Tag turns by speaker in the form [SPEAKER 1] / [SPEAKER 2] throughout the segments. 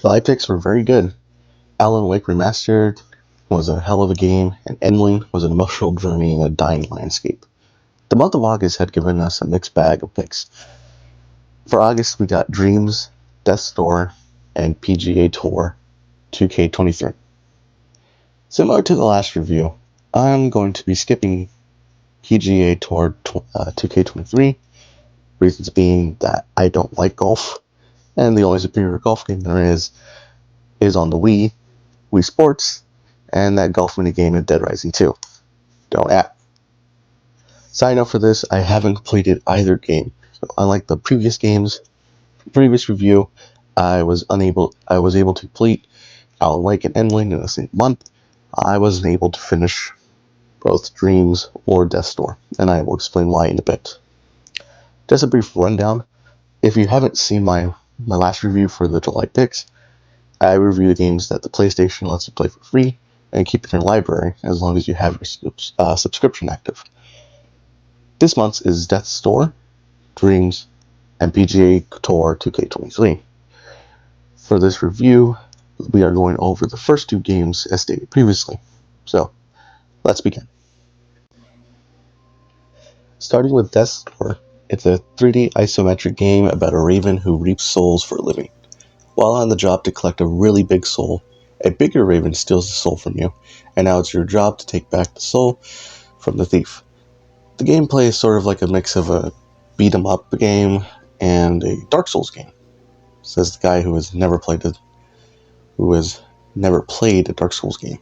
[SPEAKER 1] Live picks were very good. Alan Wake Remastered was a hell of a game, and Endling was an emotional journey in a dying landscape. The month of August had given us a mixed bag of picks. For August, we got Dreams, Death's Door, and PGA Tour 2K23. Similar to the last review, I'm going to be skipping PGA Tour 2K23, reasons being that I don't like golf, and the only superior golf game there is on the Wii Sports, and that golf minigame in Dead Rising 2. Don't ask. Side note for this, I haven't completed either game. So unlike the previous review, I was able to complete Alan Wake and Endling in the same month. I wasn't able to finish both Dreams or Death's Door, and I will explain why in a bit. Just a brief rundown. If you haven't seen my last review for the July picks, I review the games that the PlayStation lets you play for free and keep in your library as long as you have your subscription active. This month's is Death's Door, Dreams, and PGA Tour 2K23. For this review, we are going over the first two games as stated previously. So, let's begin. Starting with Death's Door, it's a 3D isometric game about a raven who reaps souls for a living. While on the job to collect a really big soul, a bigger raven steals the soul from you, and now it's your job to take back the soul from the thief. The gameplay is sort of like a mix of a beat-em-up game and a Dark Souls game, says the guy who has never played a Dark Souls game.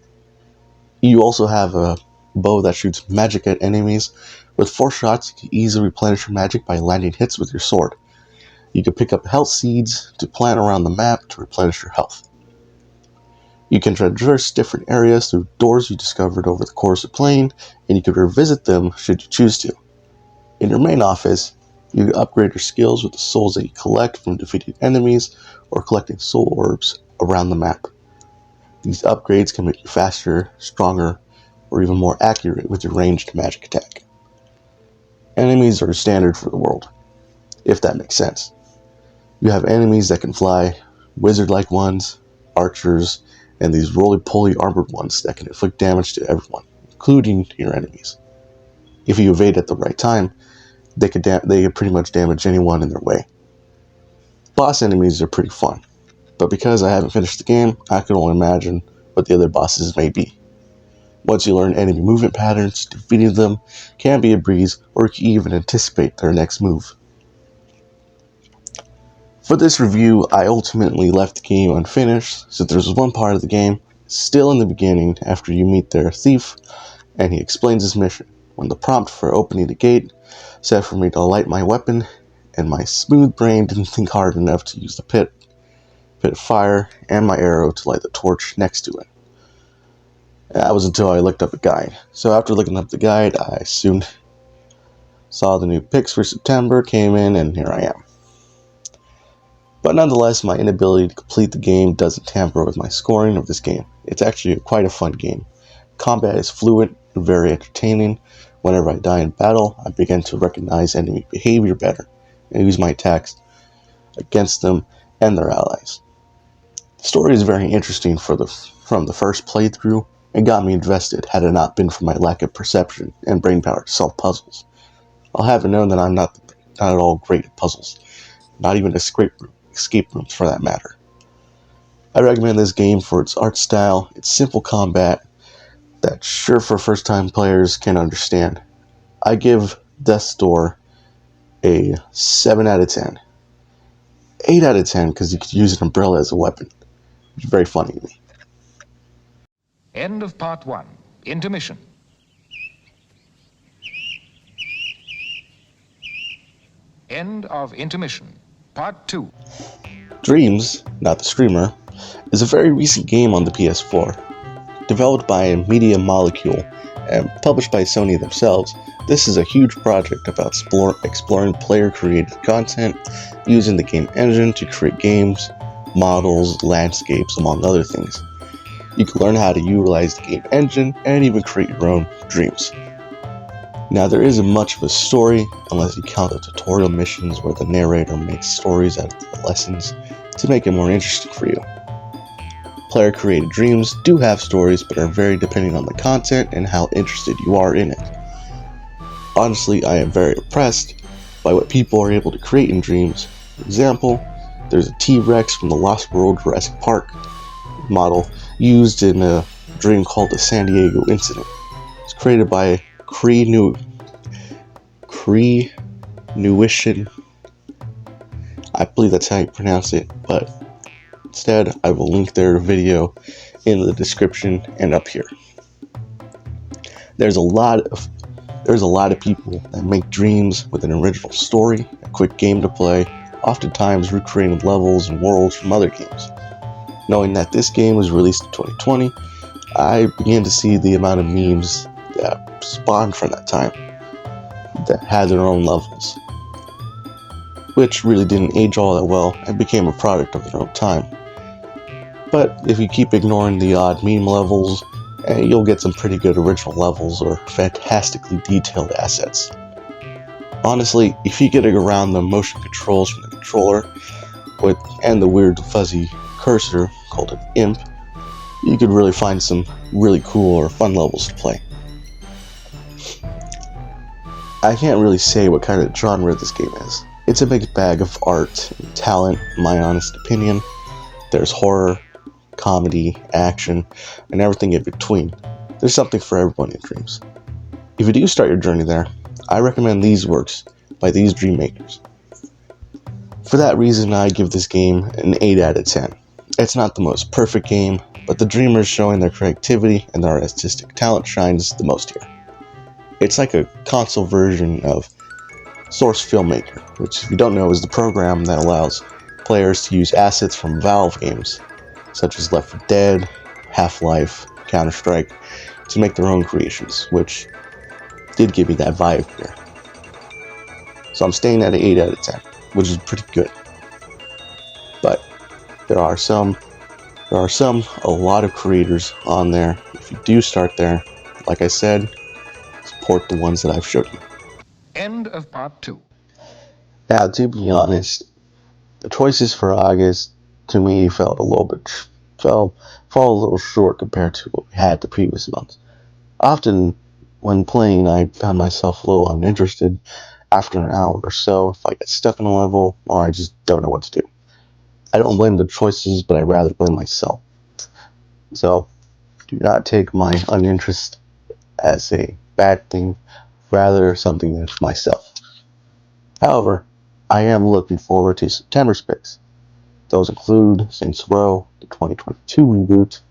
[SPEAKER 1] You also have a bow that shoots magic at enemies. With 4 shots, you can easily replenish your magic by landing hits with your sword. You can pick up health seeds to plant around the map to replenish your health. You can traverse different areas through doors you discovered over the course of playing, and you can revisit them should you choose to. In your main office, you can upgrade your skills with the souls that you collect from defeating enemies or collecting soul orbs around the map. These upgrades can make you faster, stronger, or even more accurate with your ranged magic attack. Enemies are standard for the world, if that makes sense. You have enemies that can fly, wizard-like ones, archers, and these roly-poly armored ones that can inflict damage to everyone, including your enemies. If you evade at the right time, they could pretty much damage anyone in their way. Boss enemies are pretty fun, but because I haven't finished the game, I can only imagine what the other bosses may be. Once you learn enemy movement patterns, defeating them can be a breeze, or you can even anticipate their next move. For this review, I ultimately left the game unfinished, so there's one part of the game still in the beginning after you meet their thief, and he explains his mission, when the prompt for opening the gate said for me to light my weapon, and my smooth brain didn't think hard enough to use the pit of fire and my arrow to light the torch next to it. That was until I looked up a guide. So after looking up the guide, I soon saw the new picks for September came in, and here I am. But nonetheless, my inability to complete the game doesn't tamper with my scoring of this game. It's actually quite a fun game. Combat is fluid and very entertaining. Whenever I die in battle, I begin to recognize enemy behavior better and use my attacks against them and their allies. The story is very interesting from the first playthrough and got me invested had it not been for my lack of perception and brain power to solve puzzles. I'll have it known that I'm not at all great at puzzles, not even escape rooms for that matter. I recommend this game for its art style, its simple combat, that sure for first time players can understand. I give Death's Door a 7 out of 10. 8 out of 10 because you could use an umbrella as a weapon. It's very funny to me.
[SPEAKER 2] End of part 1. Intermission. End of intermission. Part 2.
[SPEAKER 1] Dreams, not the streamer, is a very recent game on the PS4. Developed by Media Molecule and published by Sony themselves, this is a huge project about exploring player-created content using the game engine to create games, models, landscapes, among other things. You can learn how to utilize the game engine and even create your own dreams. Now, there isn't much of a story unless you count the tutorial missions where the narrator makes stories out of the lessons to make it more interesting for you. Player-created dreams do have stories, but are very dependent on the content and how interested you are in it. Honestly, I am very impressed by what people are able to create in dreams. For example, there's a T-Rex from the Lost World Jurassic Park model used in a dream called the San Diego Incident. It's created by Nuition. I believe that's how you pronounce it, but instead I will link their video in the description and up here. There's a lot of people that make dreams with an original story, a quick game to play, oftentimes recreating levels and worlds from other games. Knowing that this game was released in 2020, I began to see the amount of memes that spawned from that time that had their own levels, which really didn't age all that well and became a product of their own time. But if you keep ignoring the odd meme levels, you'll get some pretty good original levels or fantastically detailed assets. Honestly, if you get around the motion controls from the controller and the weird fuzzy cursor called an imp, you could really find some really cool or fun levels to play. I can't really say what kind of genre this game is. It's a mixed bag of art and talent, in my honest opinion. There's horror, comedy, action, and everything in between. There's something for everyone in dreams. If you do start your journey there, I recommend these works by these dream makers. For that reason, I give this game an 8 out of 10. It's not the most perfect game, but the dreamers showing their creativity and their artistic talent shines the most here. It's like a console version of Source Filmmaker, which if you don't know is the program that allows players to use assets from Valve games, such as Left 4 Dead, Half-Life, Counter-Strike, to make their own creations, which did give me that vibe here. So I'm staying at an 8 out of 10, which is pretty good. But there are a lot of creators on there. If you do start there, like I said, support the ones that I've showed you.
[SPEAKER 2] End of part 2.
[SPEAKER 1] Now, to be honest, the choices for August to me fell a little short compared to what we had the previous months. Often, when playing, I found myself a little uninterested after an hour or so if I get stuck in a level or I just don't know what to do. I don't blame the choices, but I rather blame myself. So, do not take my uninterest as a bad thing, rather something that's myself. However, I am looking forward to September's picks. Those include Saints Row, the 2022 reboot,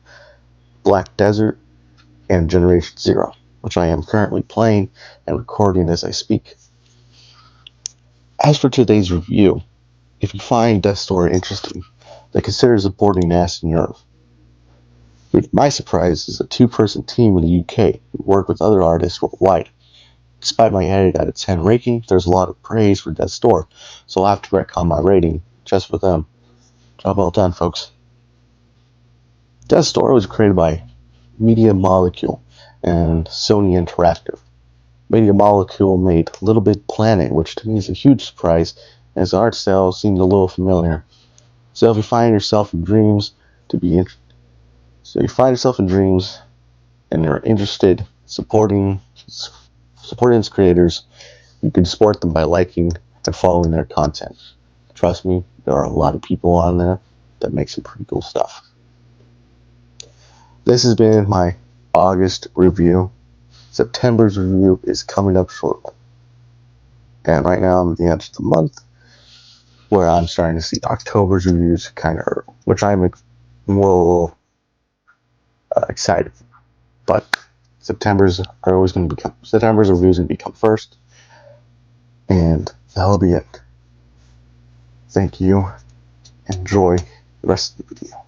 [SPEAKER 1] Black Desert, and Generation Zero, which I am currently playing and recording as I speak. As for today's review, if you find Death's Story interesting, then consider supporting Aston Europe. My surprise is a 2-person team in the UK who work with other artists worldwide. Despite my 8 out of 10 ranking, there's a lot of praise for Death's Door, so I'll have to retcon my rating just for them. Job well done, folks. Death's Door was created by Media Molecule and Sony Interactive. Media Molecule made Little Big Planet, which to me is a huge surprise, as the art style seemed a little familiar. So if you find yourself in dreams and you're interested supporting its creators, you can support them by liking and following their content. Trust me, there are a lot of people on there that make some pretty cool stuff. This has been my August review. September's review is coming up shortly. And right now I'm at the end of the month, where I'm starting to see October's reviews kind of early, which I'm more excited for. But September's reviews going to become first, and that'll be it. Thank you. Enjoy the rest of the video.